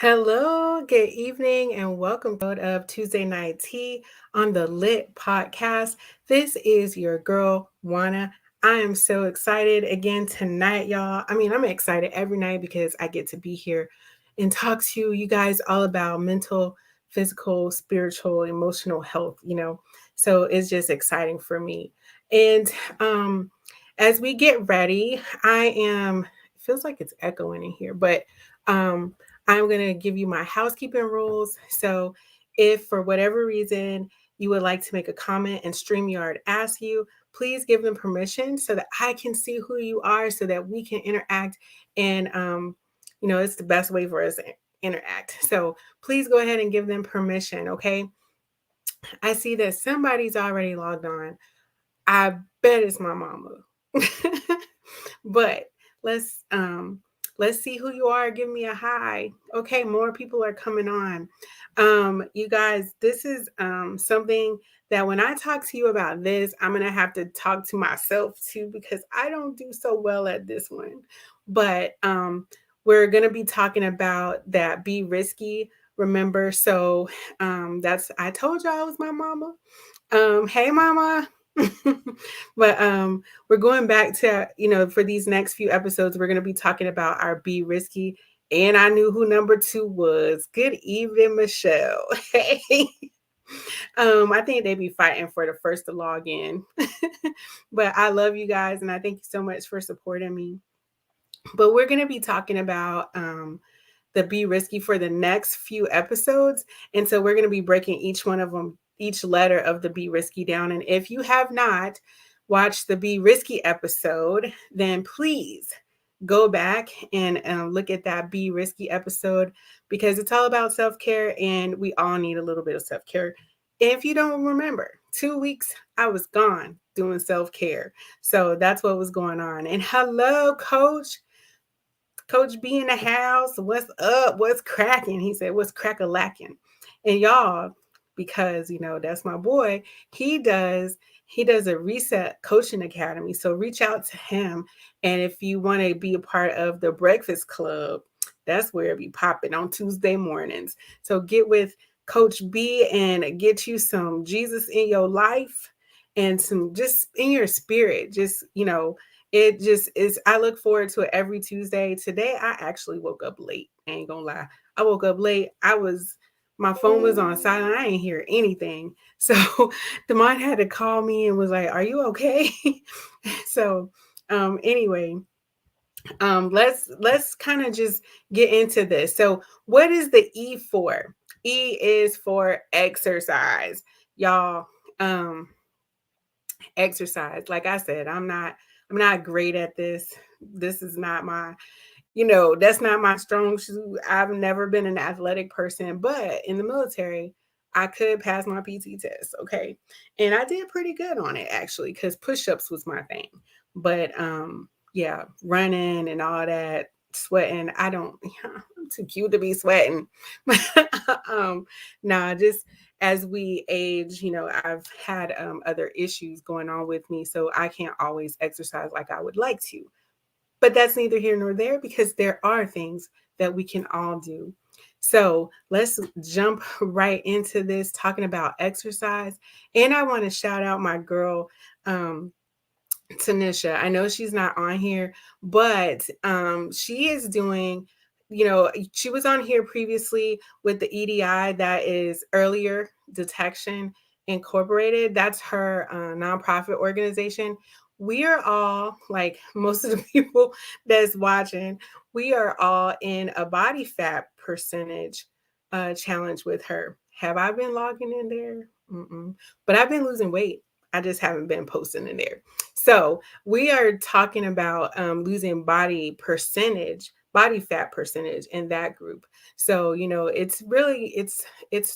Hello, good evening, and welcome to the episode of Tuesday Night Tea on the Lit Podcast. This is your girl, Juana. I am so excited again tonight, y'all. I'm excited every night because I get to be here and talk to you guys all about mental, physical, spiritual, emotional health. So it's just exciting for me. And as we get ready, it feels like it's echoing in here, but um, I'm going to give you my housekeeping rules. So, if for whatever reason you would like to make a comment and StreamYard asks you, please give them permission so that I can see who you are so that we can interact. And, it's the best way for us to interact. So, please go ahead and give them permission. Okay. I see that somebody's already logged on. I bet it's my mama. But let's um let's see who you are. Give me a hi. Okay, more people are coming on. You guys, this is something that when I talk to you about this, I'm gonna have to talk to myself too because I don't do so well at this one. But we're gonna be talking about that be risky. Remember, so that's I told y'all I was my mama. Hey mama. but we're going back to, for these next few episodes, we're going to be talking about our Be Risky. And I knew who number two was. Good evening, Michelle. Hey. I think they'd be fighting for the first to log in. But I love you guys and I thank you so much for supporting me. But we're going to be talking about the Be Risky for the next few episodes. And so we're going to be breaking each one of them, each letter of the Be Risky down. And if you have not watched the Be Risky episode, then please go back and look at that Be Risky episode because it's all about self-care and we all need a little bit of self-care. If you don't remember, 2 weeks I was gone doing self-care. So that's what was going on. And hello, coach. Coach B in the house. What's up? What's cracking? He said, what's crack-a-lacking? And y'all, because that's my boy, he does a reset coaching academy. So reach out to him. And if you want to be a part of the breakfast club, that's where it be popping on Tuesday mornings. So get with Coach B and get you some Jesus in your life and some just in your spirit. It just is. I look forward to it every Tuesday. Today, I actually woke up late. I ain't gonna lie. I woke up late. My phone was on silent. I ain't hear anything. So Demond had to call me and was like, "Are you okay?" So, anyway, let's kind of just get into this. So, what is the E for? E is for exercise, y'all. Um, Exercise. Like I said, I'm not great at this. This is not that's not my strong suit. I've never been an athletic person, but in the military, I could pass my PT test, okay? And I did pretty good on it actually cuz push-ups was my thing. But yeah, running and all that, sweating, I don't I'm too cute to be sweating. um nah, just as we age, I've had other issues going on with me, so I can't always exercise like I would like to. But that's neither here nor there because there are things that we can all do. So let's jump right into this talking about exercise. And I want to shout out my girl, Tanisha. I know she's not on here, but she is doing, she was on here previously with the EDI, that is Earlier Detection Incorporated. That's her nonprofit organization. We are all, like most of the people that's watching, we are all in a body fat percentage challenge with her. Have I been logging in there? Mm-mm. But I've been losing weight. I just haven't been posting in there. So we are talking about losing body fat percentage in that group. So it's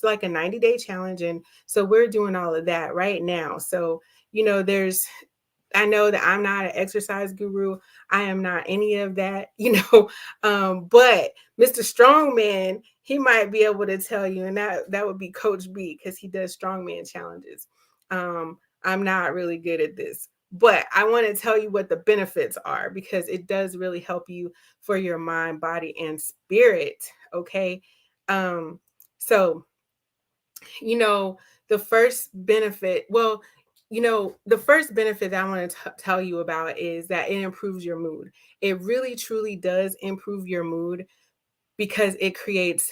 like a 90-day challenge, and so we're doing all of that right now. So there's I know that I'm not an exercise guru. I am not any of that, but Mr. Strongman, he might be able to tell you, and that would be Coach B because he does strongman challenges. I'm not really good at this, but I want to tell you what the benefits are because it does really help you for your mind, body, and spirit. Okay. Um, so, you know, the first benefit, well, the first benefit that I want to tell you about is that it improves your mood. It really, truly does improve your mood because it creates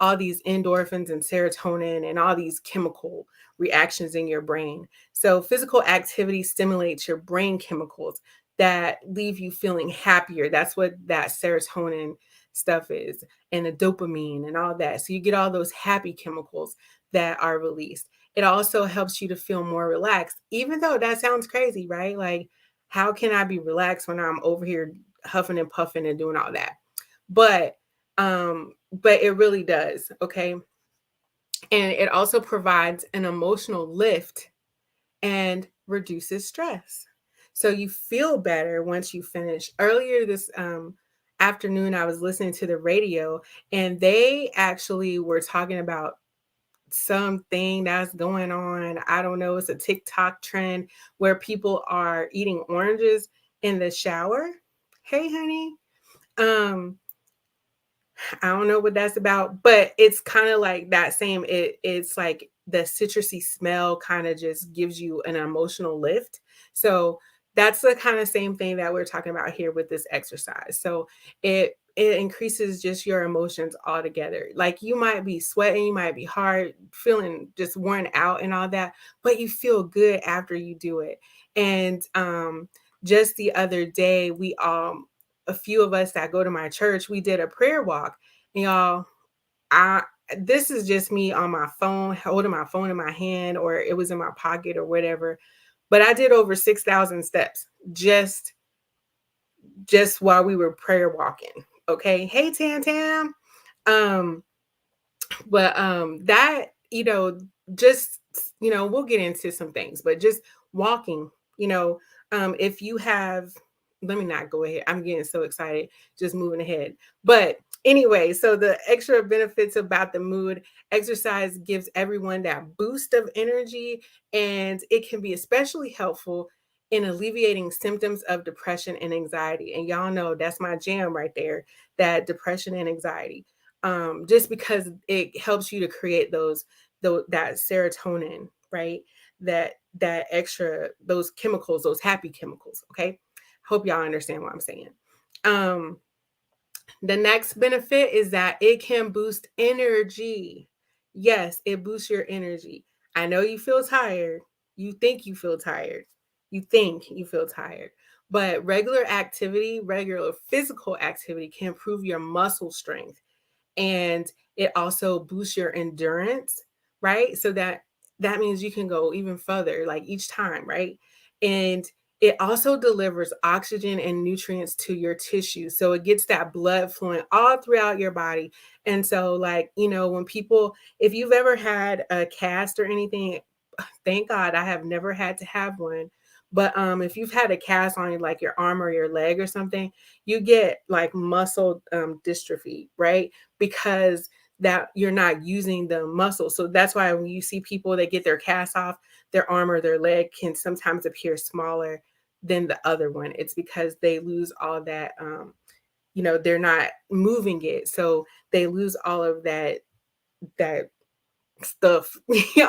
all these endorphins and serotonin and all these chemical reactions in your brain. So, physical activity stimulates your brain chemicals that leave you feeling happier. That's what that serotonin stuff is, and the dopamine and all that. So, you get all those happy chemicals that are released. It also helps you to feel more relaxed, even though that sounds crazy, right? Like, how can I be relaxed when I'm over here huffing and puffing and doing all that? But but it really does, okay? And it also provides an emotional lift and reduces stress. So you feel better once you finish. Earlier this afternoon, I was listening to the radio and they actually were talking about something that's going on. I don't know, it's a TikTok trend where people are eating oranges in the shower. Hey, honey. Um, I don't know what that's about, but it's kind of like that same it's like the citrusy smell kind of just gives you an emotional lift. So that's the kind of same thing that we're talking about here with this exercise. So it increases just your emotions altogether. Like you might be sweating, you might be hard, feeling just worn out and all that, but you feel good after you do it. And just the other day we a few of us that go to my church, we did a prayer walk. And y'all, I this is just me on my phone, holding my phone in my hand, or it was in my pocket or whatever. But I did over 6,000 steps just while we were prayer walking. Okay. Hey Tam Tam. Um, but that, just we'll get into some things, but just walking, if you have, let me not go ahead, I'm getting so excited just moving ahead. But anyway, so the extra benefits about the mood: exercise gives everyone that boost of energy, and it can be especially helpful in alleviating symptoms of depression and anxiety. And y'all know that's my jam right there, that depression and anxiety, just because it helps you to create that serotonin, right? That extra, those chemicals, those happy chemicals. Okay, hope y'all understand what I'm saying. Um, the next benefit is that it can boost energy. Yes, it boosts your energy. I know you feel tired. You think you feel tired. You think you feel tired. But regular physical activity can improve your muscle strength, and it also boosts your endurance, right? So that means you can go even further like each time, right? And it also delivers oxygen and nutrients to your tissue, so it gets that blood flowing all throughout your body. And so, like, when people, if you've ever had a cast or anything, thank God I have never had to have one. But if you've had a cast on like your arm or your leg or something, you get like muscle dystrophy, right? Because that you're not using the muscle. So that's why when you see people that get their cast off, their arm or their leg can sometimes appear smaller than the other one. It's because they lose all that, they're not moving it. So they lose all of that stuff,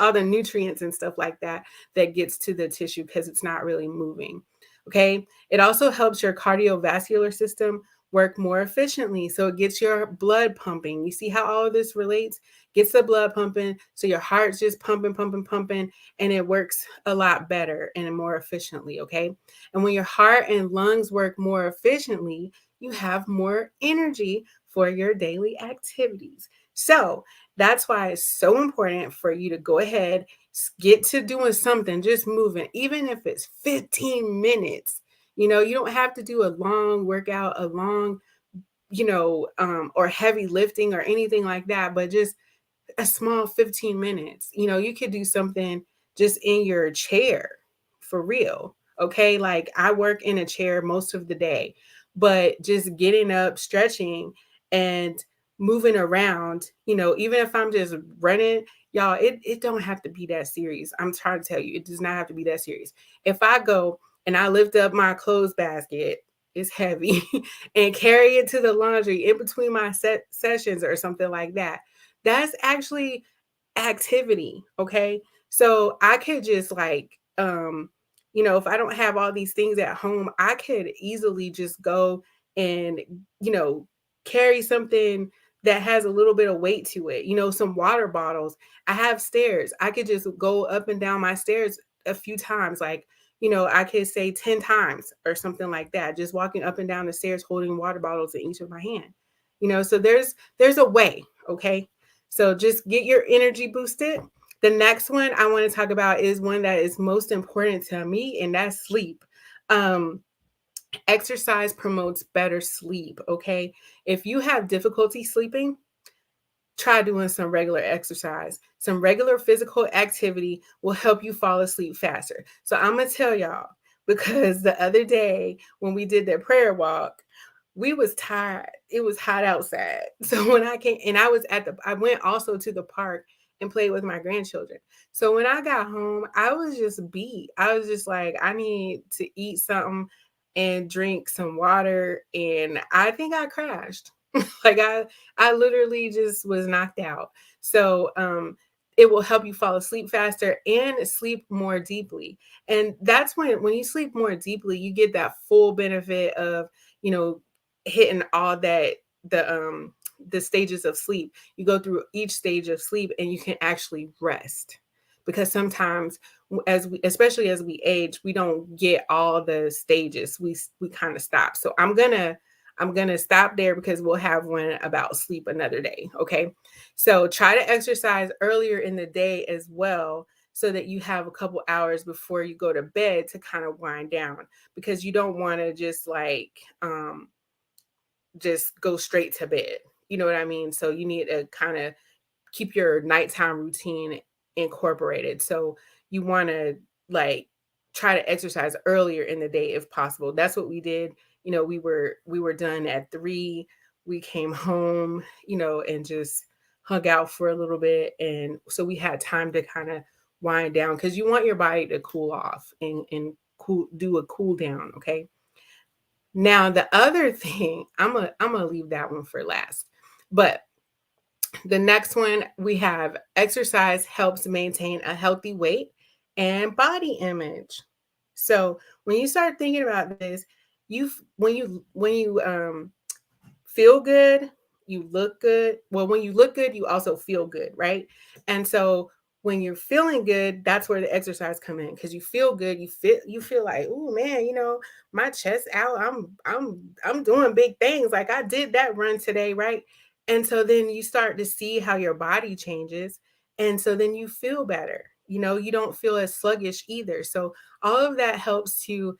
all the nutrients and stuff like that that gets to the tissue because it's not really moving. Okay. It also helps your cardiovascular system work more efficiently. So it gets your blood pumping. You see how all of this relates? Gets the blood pumping. So your heart's just pumping, pumping, pumping, and it works a lot better and more efficiently. Okay. And when your heart and lungs work more efficiently, you have more energy for your daily activities. So that's why it's so important for you to go ahead, get to doing something, just moving, even if it's 15 minutes. You don't have to do a long workout, a long, or heavy lifting or anything like that, but just a small 15 minutes. You could do something just in your chair for real. Okay. Like I work in a chair most of the day, but just getting up, stretching, and moving around, even if I'm just running, y'all, it don't have to be that serious. I'm trying to tell you, it does not have to be that serious. If I go and I lift up my clothes basket, it's heavy, and carry it to the laundry in between my sessions or something like that, that's actually activity. Okay. So I could just if I don't have all these things at home, I could easily just go and, you know, carry something that has a little bit of weight to it, some water bottles. I have stairs. I could just go up and down my stairs a few times, like, I could say 10 times or something like that, just walking up and down the stairs holding water bottles in each of my hand. So there's a way, okay? So just get your energy boosted. The next one I want to talk about is one that is most important to me, and that's sleep. Um, Exercise promotes better sleep, okay? If you have difficulty sleeping, try doing some regular exercise. Some regular physical activity will help you fall asleep faster. So I'm going to tell y'all, because the other day when we did that prayer walk, we was tired. It was hot outside. So when I came, and I went also to the park and played with my grandchildren. So when I got home, I was just beat. I was just like, I need to eat something and drink some water. And I think I crashed. Like I literally just was knocked out. So it will help you fall asleep faster and sleep more deeply. And that's when you sleep more deeply, you get that full benefit of, you know, hitting all that the stages of sleep. You go through each stage of sleep and you can actually rest. Because sometimes especially as we age, we don't get all the stages. We kind of stop. So I'm gonna stop there because we'll have one about sleep another day. Okay. So try to exercise earlier in the day as well, so that you have a couple hours before you go to bed to kind of wind down, because you don't want to just go straight to bed. You know what I mean? So you need to kind of keep your nighttime routine incorporated. So you want to like try to exercise earlier in the day if possible. That's what we did. We were done at 3. We came home, and just hung out for a little bit, and so we had time to kind of wind down, because you want your body to cool off and do a cool down. Okay. Now the other thing, I'm gonna leave that one for last, but the next one we have: exercise helps maintain a healthy weight and body image. So when you start thinking about this, when you feel good, you look good. Well, when you look good, you also feel good, right? And so when you're feeling good, that's where the exercise come in, because you feel good. You feel like, oh man, my chest out. I'm doing big things. Like I did that run today, right? And so then you start to see how your body changes, and so then you feel better. You don't feel as sluggish either. So all of that helps to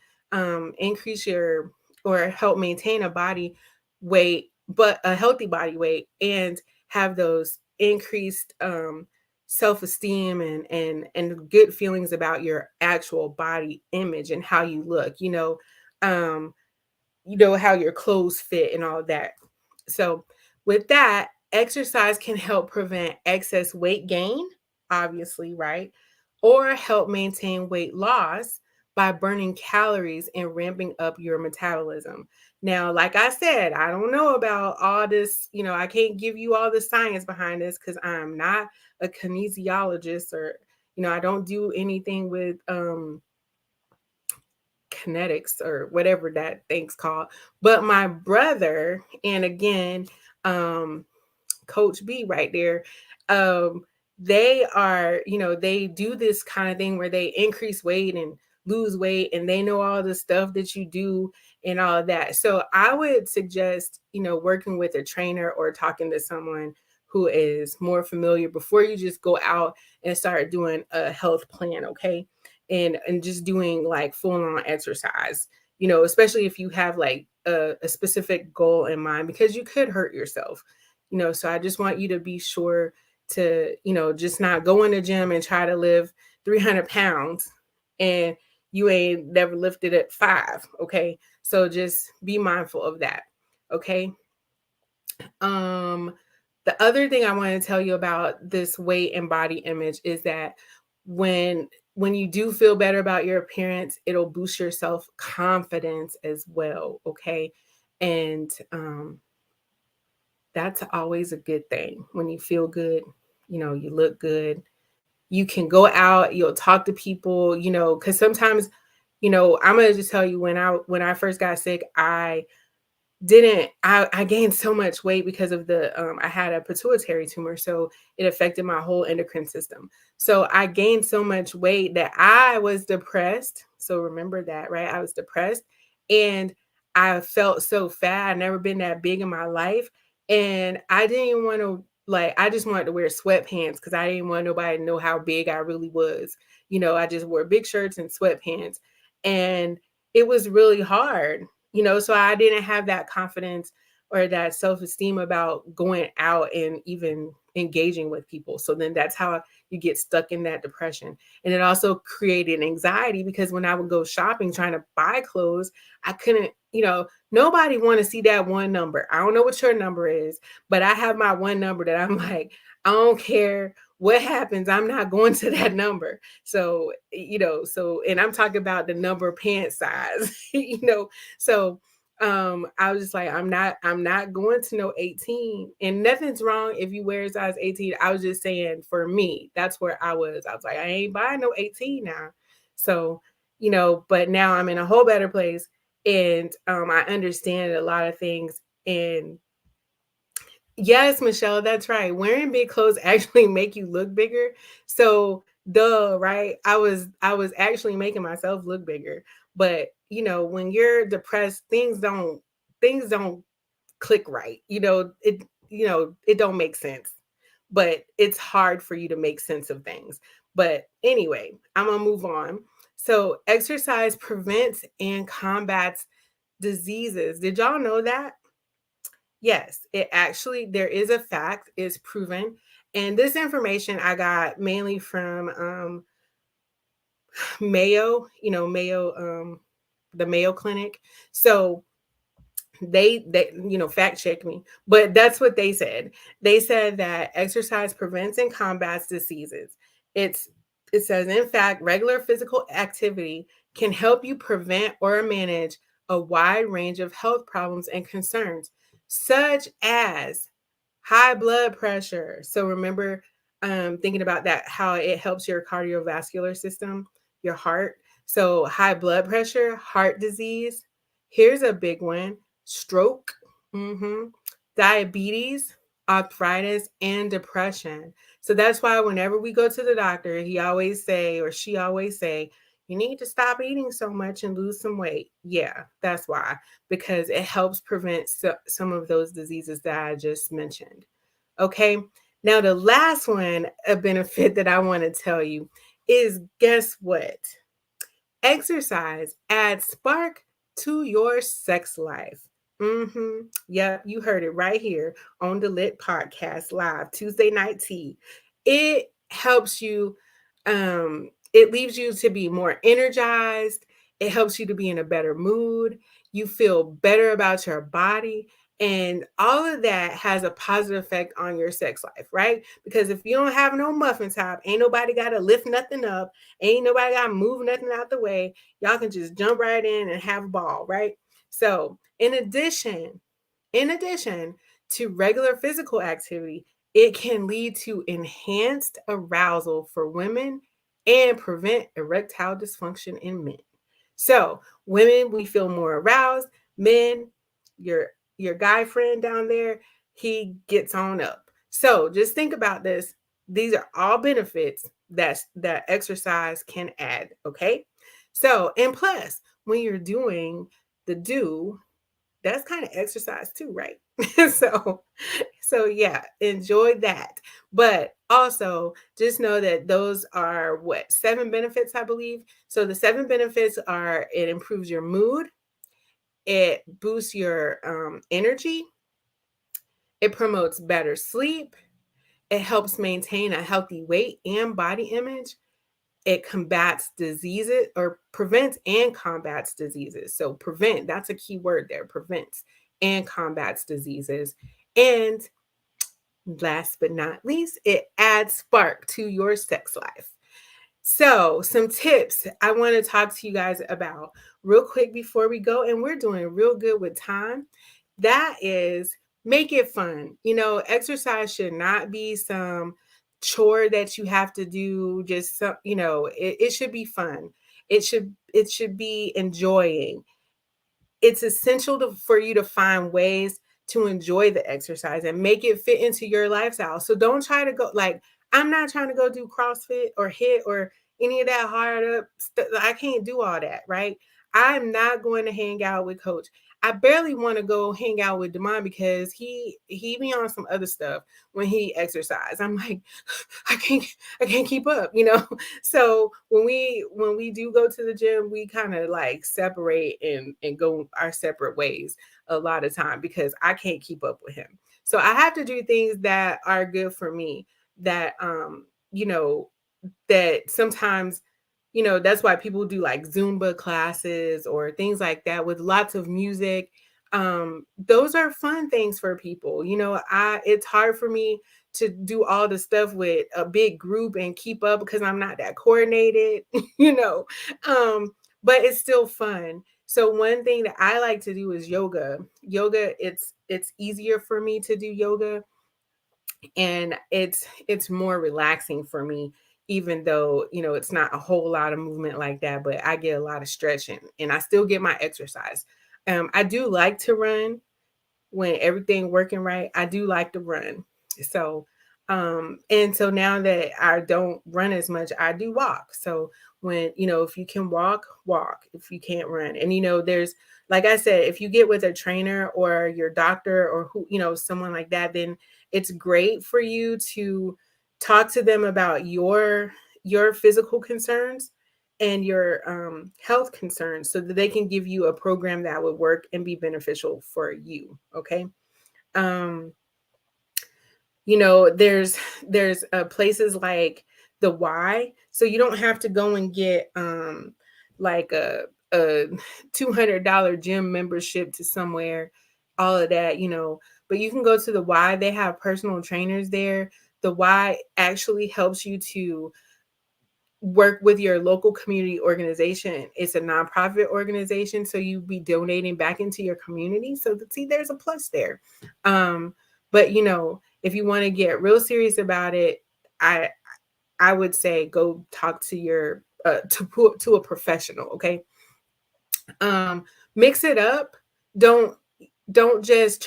increase your or help maintain a body weight, but a healthy body weight, and have those increased self-esteem and good feelings about your actual body image and how you look, um how your clothes fit and all of that. So, with that, exercise can help prevent excess weight gain, obviously, right? Or help maintain weight loss by burning calories and ramping up your metabolism. Now, like I said, I don't know about all this, I can't give you all the science behind this because I'm not a kinesiologist, or, I don't do anything with kinetics or whatever that thing's called. But my brother, and again, um, Coach B right there, um, they do this kind of thing where they increase weight and lose weight, and they know all the stuff that you do and all of that. So I would suggest, working with a trainer or talking to someone who is more familiar before you just go out and start doing a health plan, okay? And just doing like full on exercise, especially if you have like a specific goal in mind, because you could hurt yourself. So I just want you to be sure to, just not go in the gym and try to live 300 pounds and you ain't never lifted at 5. Okay. So just be mindful of that. Okay. The other thing I want to tell you about this weight and body image is that when when you do feel better about your appearance, it'll boost your self confidence as well. Okay, and that's always a good thing when you feel good. You look good. You can go out. You'll talk to people. Because sometimes, I'm gonna just tell you when I first got sick, I gained so much weight because of I had a pituitary tumor, so it affected my whole endocrine system. So I gained so much weight that I was depressed. So remember that, right? I was depressed and I felt so fat. I'd never been that big in my life. And I didn't even want to, like, I just wanted to wear sweatpants because I didn't want nobody to know how big I really was. I just wore big shirts and sweatpants. And it was really hard, so I didn't have that confidence or that self-esteem about going out and even engaging with people. So then that's how you get stuck in that depression. And it also created anxiety because when I would go shopping trying to buy clothes, I couldn't, nobody want to see that one number. I don't know what your number is, but I have my one number that I'm like, I don't care what happens, I'm not going to that number. So, and I'm talking about the number pant size, so I was just like, I'm not going to no 18. And nothing's wrong if you wear a size 18. I was just saying for me, that's where I was. I was like, I ain't buying no 18 now. So, but now I'm in a whole better place. And I understand a lot of things. And yes, Michelle, that's right. Wearing big clothes actually make you look bigger. So, duh, right? I was actually making myself look bigger. But, when you're depressed, things don't click right. It don't make sense. But it's hard for you to make sense of things. But anyway, I'm going to move on. So, exercise prevents and combats diseases. Did y'all know that? Yes, there is a fact, is proven. And this information I got mainly from Mayo, the Mayo Clinic. So they fact checked me, but that's what they said. They said that exercise prevents and combats diseases. It's it says, in fact, regular physical activity can help you prevent or manage a wide range of health problems and concerns, such as high blood pressure. So remember, thinking about that, how it helps your cardiovascular system, your heart. So high blood pressure, heart disease. Here's a big one: stroke, mhm, diabetes, arthritis, and depression. So that's why whenever we go to the doctor, he always say, or she always say, you need to stop eating so much and lose some weight. Yeah, that's why, because it helps prevent some of those diseases that I just mentioned. Okay. Now, the last one, a benefit that I want to tell you is, guess what? Exercise adds spark to your sex life. Yep, you heard it right here on the Lit Podcast Live, Tuesday Night Tea. It helps you, it leaves you to be more energized. It helps you to be in a better mood. You feel better about your body. And all of that has a positive effect on your sex life, right? Because if you don't have no muffin top, ain't nobody got to lift nothing up, ain't nobody got to move nothing out the way. Y'all can just jump right in and have a ball, right? So, in addition to regular physical activity, it can lead to enhanced arousal for women and prevent erectile dysfunction in men. So, women, we feel more aroused. Men, your your guy friend down there, he gets on up. So, just think about this. These are all benefits that exercise can add, okay? So, and plus, when you're doing the do, that's kind of exercise too, right? so so yeah, enjoy that. But also just know that those are what, seven benefits, I believe. So the seven benefits are: it improves your mood, it boosts your energy, it promotes better sleep, it helps maintain a healthy weight and body image, it combats diseases, or prevents and combats diseases. So prevent, that's a key word there, prevents and combats diseases. And last but not least, it adds spark to your sex life. So, some tips I want to talk to you guys about real quick before we go, and we're doing real good with time. That is, make it fun. Exercise should not be some chore that you have to do, just some, it should be fun. It should be enjoying. It's essential for you to find ways to enjoy the exercise and make it fit into your lifestyle. So don't try to go like, I'm not trying to go do CrossFit or HIIT or any of that hard up stuff. I can't do all that, right? I'm not going to hang out with Coach. I barely want to go hang out with Demond because he be on some other stuff when he exercise. I'm like, I can't I can't keep up. So when we do go to the gym, we kind of like separate and go our separate ways a lot of time because I can't keep up with him. So I have to do things that are good for me that that sometimes that's why people do like Zumba classes or things like that with lots of music. Those are fun things for people. I it's hard for me to do all the stuff with a big group and keep up because I'm not that coordinated, you know. Um, but it's still fun. So one thing that I like to do is yoga. Yoga, it's easier for me to do yoga, and it's more relaxing for me, even though it's not a whole lot of movement like that, but I get a lot of stretching and I still get my exercise. I do like to run when everything working right. I do like to run. So and so now that I don't run as much, I do walk. So when if you can walk, walk. If you can't run, and there's, like I said, if you get with a trainer or your doctor or who, someone like that, then it's great for you to talk to them about your physical concerns and your health concerns so that they can give you a program that would work and be beneficial for you. Okay. um there's places like the Y, so you don't have to go and get like a $200 gym membership to somewhere, all of that, but you can go to the Y. They have personal trainers there. The Y actually helps you to work with your local community organization. It's a nonprofit organization, so you be donating back into your community. So see, there's a plus there. But if you want to get real serious about it, I I would say go talk to your to a professional. Okay. um Mix it up. Don't just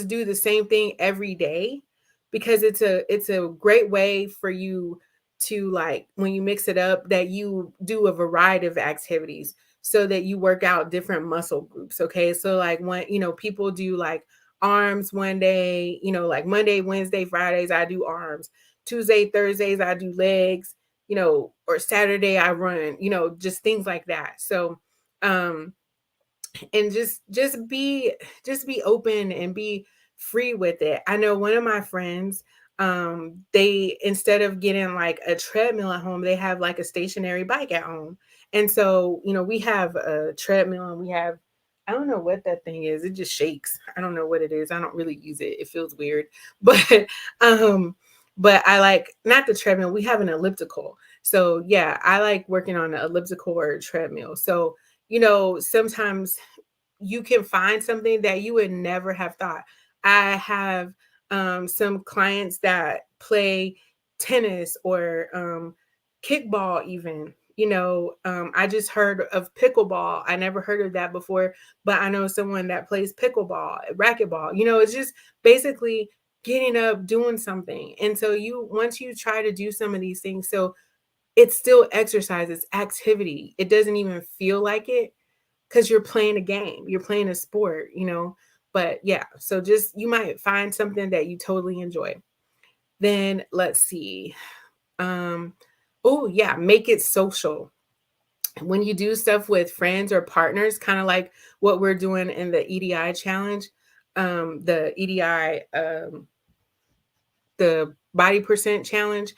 do the same thing every day, because it's a great way for you to, like, when you mix it up, that you do a variety of activities so that you work out different muscle groups. Okay, so like when people do like arms one day, like Monday, Wednesday, Fridays I do arms, Tuesday, Thursdays I do legs, or Saturday I run, just things like that. So um and just be open and be free with it. I know one of my friends, they, instead of getting like a treadmill at home, they have like a stationary bike at home. And so we have a treadmill, and we have, I don't know what that thing is, it just shakes. I don't know what it is, I don't really use it, it feels weird. but um but I like, not the treadmill, we have an elliptical. So yeah, I like working on an elliptical or a treadmill. So sometimes you can find something that you would never have thought. I have some clients that play tennis or kickball, even. I just heard of pickleball. I never heard of that before, but I know someone that plays pickleball, racquetball. It's just basically getting up, doing something. And so once you try to do some of these things, so it's still exercise, it's activity. It doesn't even feel like it because you're playing a game, you're playing a sport. But yeah, so just, you might find something that you totally enjoy. Then let's see. Um, oh yeah, make it social. When you do stuff with friends or partners, kind of like what we're doing in the EDI challenge, the EDI, the body percent challenge,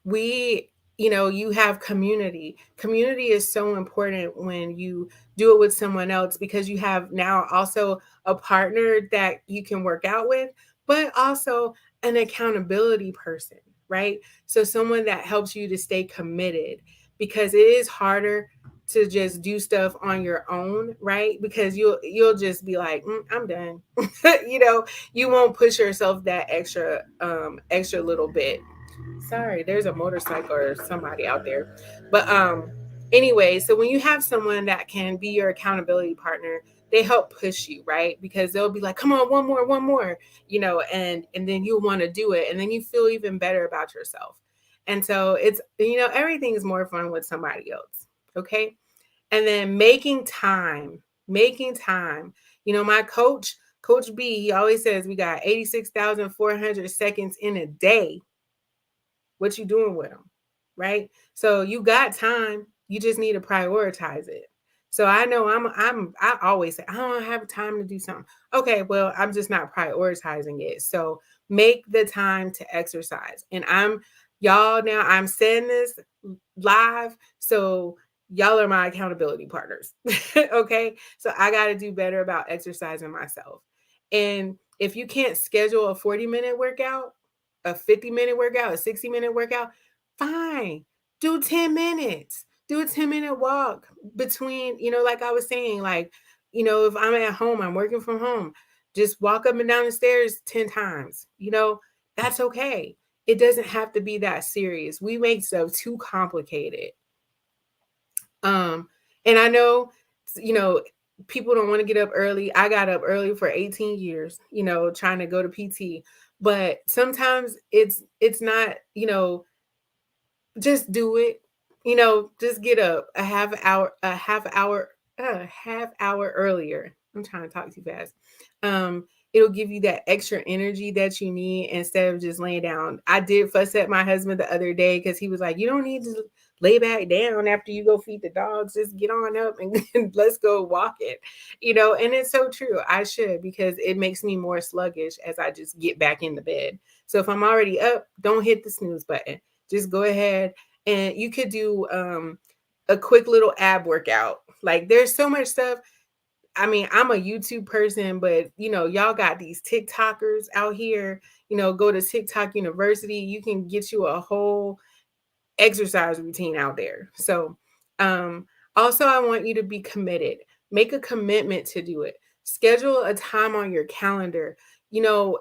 we You have community. Community is so important when you do it with someone else, because you have now also a partner that you can work out with, but also an accountability person, right? So someone that helps you to stay committed, because it is harder to just do stuff on your own, right? Because you'll just be like, I'm done. You won't push yourself that extra little bit. Sorry, there's a motorcycle or somebody out there. But anyway, so when you have someone that can be your accountability partner, they help push you, right? Because they'll be like, "Come on, one more," and then you'll want to do it, and then you feel even better about yourself. And so it's everything is more fun with somebody else. Okay? And then making time. My Coach B, he always says we got 86,400 seconds in a day. What you doing with them, right? So you got time, you just need to prioritize it. So I know I always say I don't have time to do something. Okay, well, I'm just not prioritizing it. So make the time to exercise. And I'm saying this live, so y'all are my accountability partners. Okay? So I got to do better about exercising myself. And if you can't schedule a 40-minute workout, a 50-minute workout, a 60-minute workout, fine. Do 10 minutes. Do a 10-minute walk between, like I was saying, like, if I'm at home, I'm working from home, just walk up and down the stairs 10 times. That's okay. It doesn't have to be that serious. We make stuff too complicated. Um, and I know, you know, people don't want to get up early. I got up early for 18 years, trying to go to PT. But sometimes it's not, just do it. Just get up a half hour earlier. I'm trying to talk too fast. It'll give you that extra energy that you need instead of just laying down. I did fuss at my husband the other day because he was like, "You don't need to lay back down after you go feed the dogs. Just get on up and let's go walk it." And it's so true. I should, because it makes me more sluggish as I just get back in the bed. So if I'm already up, don't hit the snooze button. Just go ahead, and you could do a quick little ab workout. Like, there's so much stuff. I mean, I'm a YouTube person, but y'all got these TikTokers out here. Go to TikTok University. You can get you a whole exercise routine out there. So, also, I want you to be committed. Make a commitment to do it. Schedule a time on your calendar.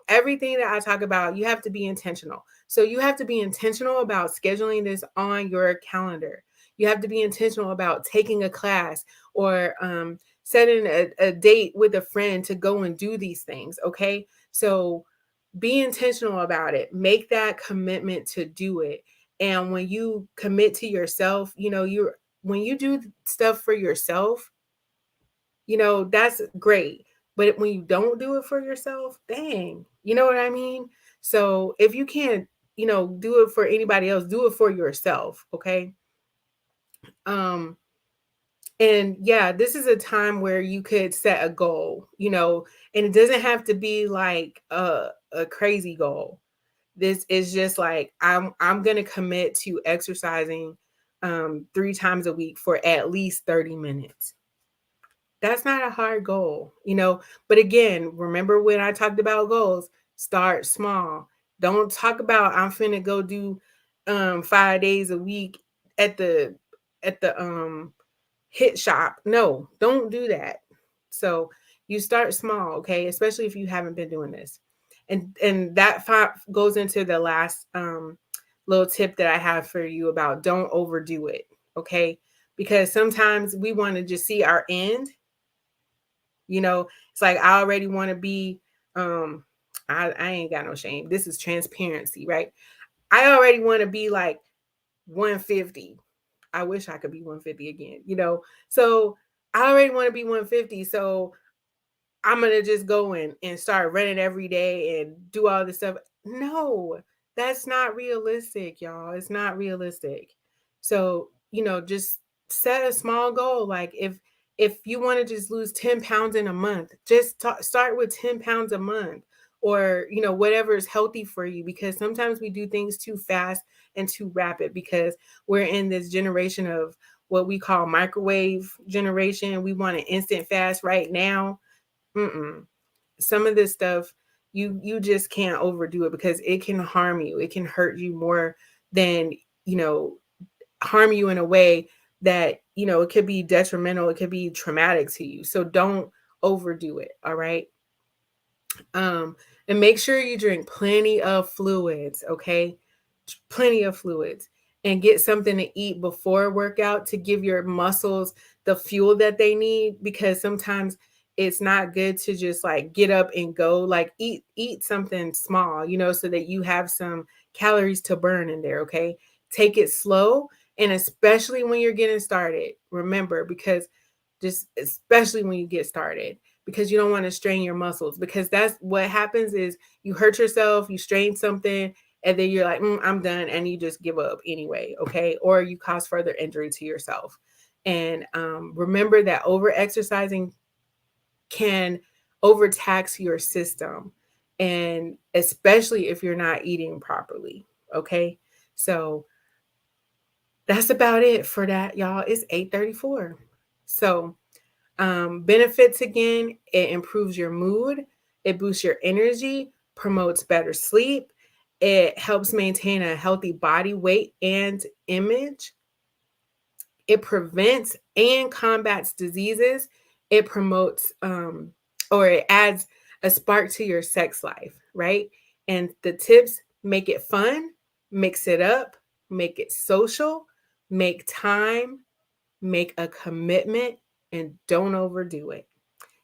Everything that I talk about, you have to be intentional. So, you have to be intentional about scheduling this on your calendar. You have to be intentional about taking a class, or setting a date with a friend to go and do these things. Okay. So, be intentional about it. Make that commitment to do it. And when you commit to yourself, when you do stuff for yourself, that's great. But when you don't do it for yourself, dang, you know what I mean? So if you can't, do it for anybody else, do it for yourself. Okay. Um, and yeah, this is a time where you could set a goal, and it doesn't have to be like a crazy goal. This is just like, I'm gonna commit to exercising 3 times a week for at least 30 minutes. That's not a hard goal. But again, remember when I talked about goals, start small. Don't talk about I'm finna go do 5 days a week at the hit shop. No, don't do that. So you start small, okay? Especially if you haven't been doing this. And that goes into the last little tip that I have for you about don't overdo it, okay? Because sometimes we want to just see our end. It's like, I already want to be I ain't got no shame. This is transparency, right? I already want to be like 150. I wish I could be 150 again. So I already want to be 150. So I'm going to just go in and start running every day and do all this stuff. No, that's not realistic, y'all. It's not realistic. So, just set a small goal. Like, if you want to just lose 10 pounds in a month, just start with 10 pounds a month, or, whatever is healthy for you, because sometimes we do things too fast and too rapid because we're in this generation of what we call microwave generation. We want an instant fast right now. Mm-mm. Some of this stuff, you just can't overdo it because it can harm you. It can hurt you more than, harm you in a way that, it could be detrimental. It could be traumatic to you. So don't overdo it. All right. Um, and make sure you drink plenty of fluids, okay? Plenty of fluids. And get something to eat before workout to give your muscles the fuel that they need, because sometimes it's not good to just like get up and go. Like eat something small, so that you have some calories to burn in there, okay? Take it slow, and especially when you're getting started. Remember, because just especially when you get started, because you don't want to strain your muscles, because that's what happens is you hurt yourself, you strain something, and then you're like, I'm done, and you just give up anyway, okay? Or you cause further injury to yourself. And remember that over exercising can overtax your system, and especially if you're not eating properly, okay? So that's about it for that, y'all. It's 8:34. So benefits again, it improves your mood, it boosts your energy, promotes better sleep, it helps maintain a healthy body weight and image, it prevents and combats diseases, it promotes or it adds a spark to your sex life, right? And the tips: make it fun, mix it up, make it social, make time, make a commitment, and don't overdo it.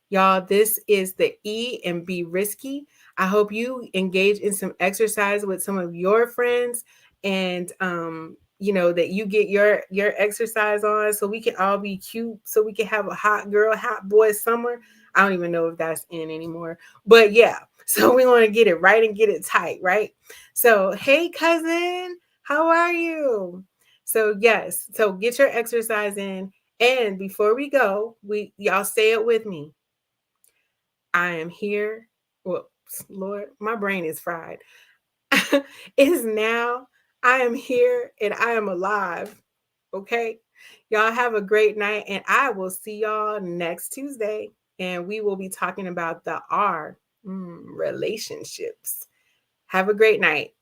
Y'all, this is the E and B risky. I hope you engage in some exercise with some of your friends, and that you get your exercise on, so we can all be cute, so we can have a hot girl, hot boy summer. I don't even know if that's in anymore. But yeah, so we want to get it right and get it tight, right? So, hey cousin, how are you? So, yes, so get your exercise in. And before we go, y'all say it with me. I am here. Well, Lord, my brain is fried. It is now. I am here and I am alive. Okay. Y'all have a great night, and I will see y'all next Tuesday. And we will be talking about the R, relationships. Have a great night.